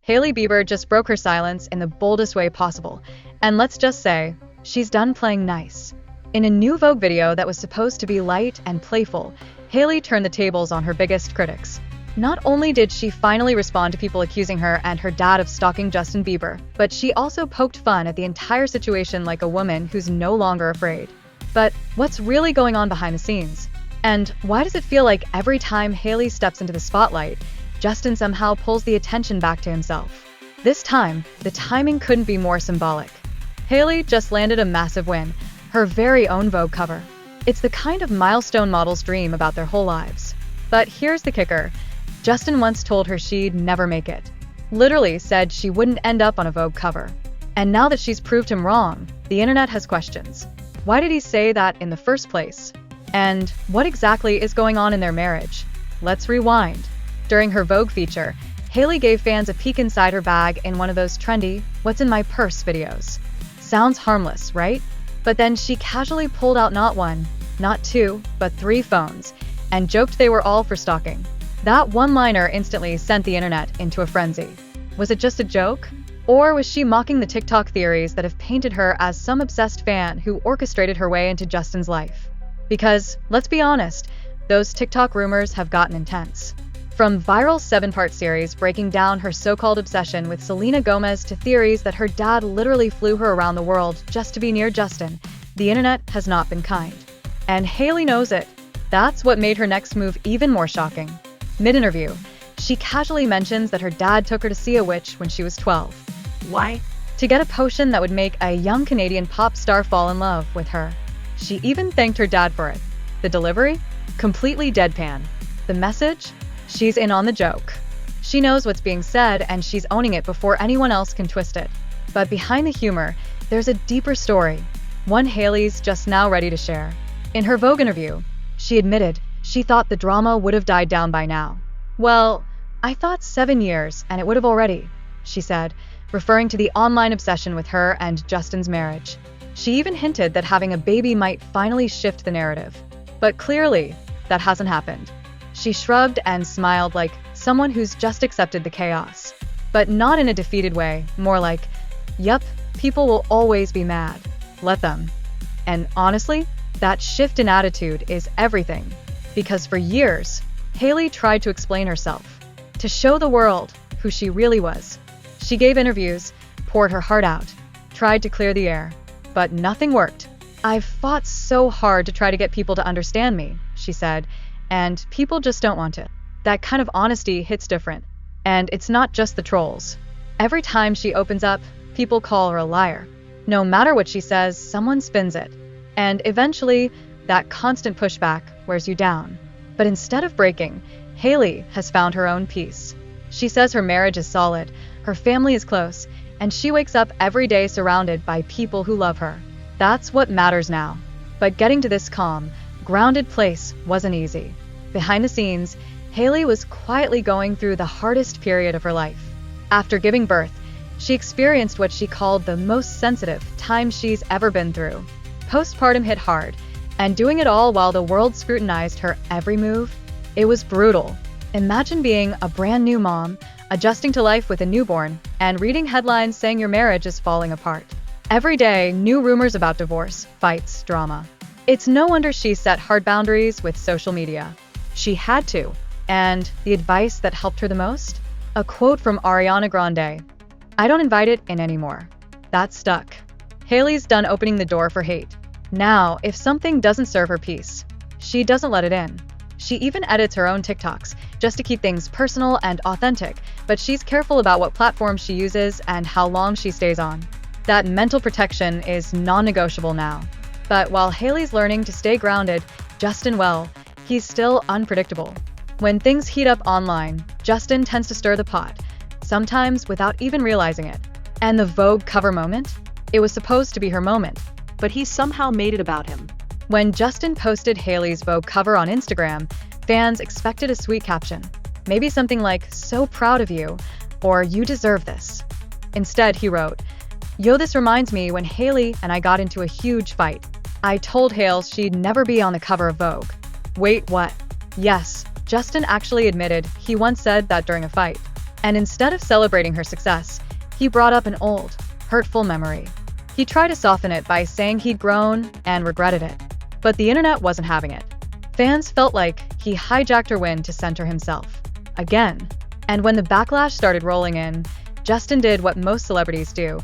Hailey Bieber just broke her silence in the boldest way possible, and let's just say, she's done playing nice. In a new Vogue video that was supposed to be light and playful, Hailey turned the tables on her biggest critics. Not only did she finally respond to people accusing her and her dad of stalking Justin Bieber, but she also poked fun at the entire situation like a woman who's no longer afraid. But what's really going on behind the scenes? And why does it feel like every time Hailey steps into the spotlight, Justin somehow pulls the attention back to himself? This time, the timing couldn't be more symbolic. Hailey just landed a massive win, her very own Vogue cover. It's the kind of milestone models dream about their whole lives. But here's the kicker. Justin once told her she'd never make it. Literally said she wouldn't end up on a Vogue cover. And now that she's proved him wrong, the internet has questions. Why did he say that in the first place? And what exactly is going on in their marriage? Let's rewind. During her Vogue feature, Hailey gave fans a peek inside her bag in one of those trendy "What's in my purse" videos. Sounds harmless, right? But then she casually pulled out not one, not two, but 3 phones, and joked they were all for stalking. That one-liner instantly sent the internet into a frenzy. Was it just a joke? Or was she mocking the TikTok theories that have painted her as some obsessed fan who orchestrated her way into Justin's life? Because, let's be honest, those TikTok rumors have gotten intense. From viral 7-part series breaking down her so-called obsession with Selena Gomez to theories that her dad literally flew her around the world just to be near Justin, the internet has not been kind. And Hailey knows it. That's what made her next move even more shocking. Mid-interview, she casually mentions that her dad took her to see a witch when she was 12. Why? To get a potion that would make a young Canadian pop star fall in love with her. She even thanked her dad for it. The delivery? Completely deadpan. The message? She's in on the joke. She knows what's being said and she's owning it before anyone else can twist it. But behind the humor, there's a deeper story, one Hailey's just now ready to share. In her Vogue interview, she admitted she thought the drama would have died down by now. "Well, I thought 7 years and it would have already," she said, referring to the online obsession with her and Justin's marriage. She even hinted that having a baby might finally shift the narrative. But clearly, that hasn't happened. She shrugged and smiled like someone who's just accepted the chaos. But not in a defeated way, more like, "Yup, people will always be mad. Let them." And honestly, that shift in attitude is everything. Because for years, Hailey tried to explain herself, to show the world who she really was. She gave interviews, poured her heart out, tried to clear the air, but nothing worked. "I've fought so hard to try to get people to understand me," she said, "and people just don't want it." That kind of honesty hits different. And it's not just the trolls. Every time she opens up, people call her a liar. No matter what she says, someone spins it. And eventually, that constant pushback wears you down. But instead of breaking, Hailey has found her own peace. She says her marriage is solid, her family is close, and she wakes up every day surrounded by people who love her. That's what matters now. But getting to this calm, grounded place wasn't easy. Behind the scenes, Hailey was quietly going through the hardest period of her life. After giving birth, she experienced what she called the most sensitive time she's ever been through. Postpartum hit hard, and doing it all while the world scrutinized her every move, it was brutal. Imagine being a brand new mom, adjusting to life with a newborn, and reading headlines saying your marriage is falling apart. Every day, new rumors about divorce, fights, drama. It's no wonder she set hard boundaries with social media. She had to. And the advice that helped her the most? A quote from Ariana Grande. "I don't invite it in anymore." That stuck. Hailey's done opening the door for hate. Now, if something doesn't serve her peace, she doesn't let it in. She even edits her own TikToks, just to keep things personal and authentic, but she's careful about what platforms she uses and how long she stays on. That mental protection is non-negotiable now. But while Hailey's learning to stay grounded, Justin, well, he's still unpredictable. When things heat up online, Justin tends to stir the pot, sometimes without even realizing it. And the Vogue cover moment? It was supposed to be her moment. But he somehow made it about him. When Justin posted Hailey's Vogue cover on Instagram, fans expected a sweet caption. Maybe something like, "So proud of you," or "You deserve this." Instead, he wrote, "Yo, this reminds me when Hailey and I got into a huge fight. I told Hales she'd never be on the cover of Vogue." Wait, what? Yes, Justin actually admitted he once said that during a fight. And instead of celebrating her success, he brought up an old, hurtful memory. He tried to soften it by saying he'd grown and regretted it. But the internet wasn't having it. Fans felt like he hijacked her win to center himself. Again. And when the backlash started rolling in, Justin did what most celebrities do.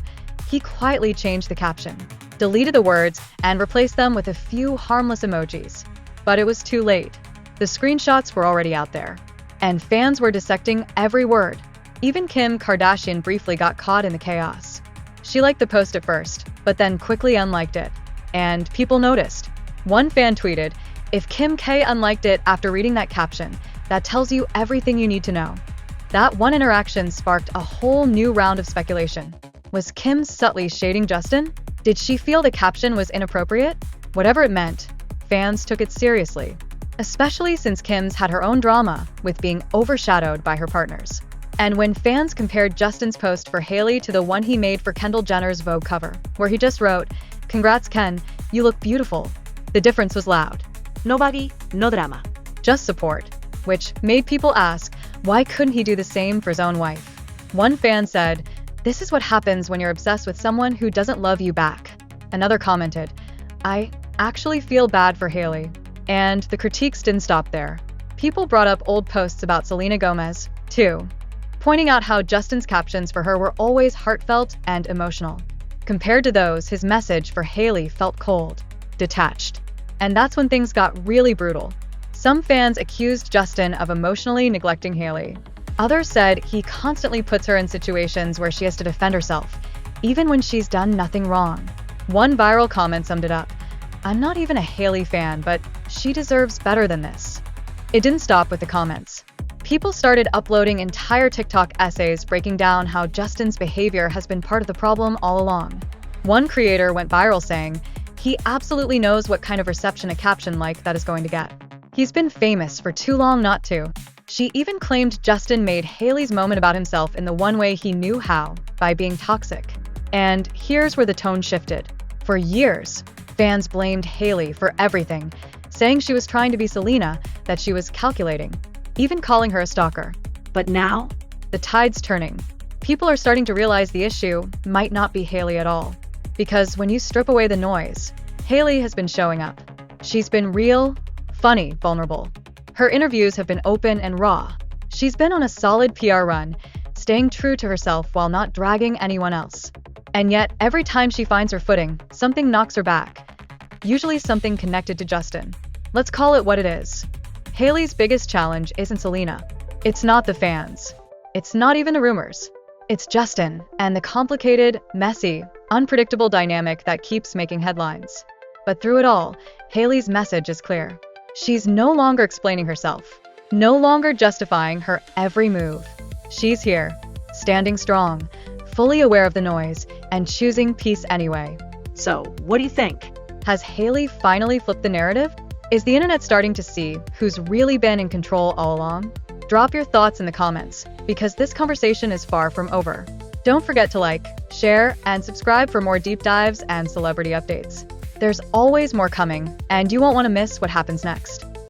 He quietly changed the caption, deleted the words, and replaced them with a few harmless emojis. But it was too late. The screenshots were already out there. And fans were dissecting every word. Even Kim Kardashian briefly got caught in the chaos. She liked the post at first, but then quickly unliked it. And people noticed. One fan tweeted, "If Kim K unliked it after reading that caption, that tells you everything you need to know." That one interaction sparked a whole new round of speculation. Was Kim subtly shading Justin? Did she feel the caption was inappropriate? Whatever it meant, fans took it seriously. Especially since Kim's had her own drama with being overshadowed by her partners. And when fans compared Justin's post for Hailey to the one he made for Kendall Jenner's Vogue cover, where he just wrote, "Congrats Ken, you look beautiful," the difference was loud. Nobody, no drama. Just support. Which made people ask, why couldn't he do the same for his own wife? One fan said, "This is what happens when you're obsessed with someone who doesn't love you back." Another commented, "I actually feel bad for Hailey." And the critiques didn't stop there. People brought up old posts about Selena Gomez, too, pointing out how Justin's captions for her were always heartfelt and emotional. Compared to those, his message for Hailey felt cold, detached. And that's when things got really brutal. Some fans accused Justin of emotionally neglecting Hailey. Others said he constantly puts her in situations where she has to defend herself, even when she's done nothing wrong. One viral comment summed it up, "I'm not even a Hailey fan, but she deserves better than this." It didn't stop with the comments. People started uploading entire TikTok essays breaking down how Justin's behavior has been part of the problem all along. One creator went viral saying, "He absolutely knows what kind of reception a caption like that is going to get. He's been famous for too long not to." She even claimed Justin made Hailey's moment about himself in the one way he knew how, by being toxic. And here's where the tone shifted. For years, fans blamed Hailey for everything, saying she was trying to be Selena, that she was calculating, even calling her a stalker. But now, the tide's turning. People are starting to realize the issue might not be Hailey at all. Because when you strip away the noise, Hailey has been showing up. She's been real, funny, vulnerable. Her interviews have been open and raw. She's been on a solid PR run, staying true to herself while not dragging anyone else. And yet, every time she finds her footing, something knocks her back. Usually something connected to Justin. Let's call it what it is. Hailey's biggest challenge isn't Selena. It's not the fans. It's not even the rumors. It's Justin and the complicated, messy, unpredictable dynamic that keeps making headlines. But through it all, Hailey's message is clear. She's no longer explaining herself, no longer justifying her every move. She's here, standing strong, fully aware of the noise, and choosing peace anyway. So, what do you think? Has Hailey finally flipped the narrative? Is the internet starting to see who's really been in control all along? Drop your thoughts in the comments, because this conversation is far from over. Don't forget to like, share, and subscribe for more deep dives and celebrity updates. There's always more coming, and you won't want to miss what happens next.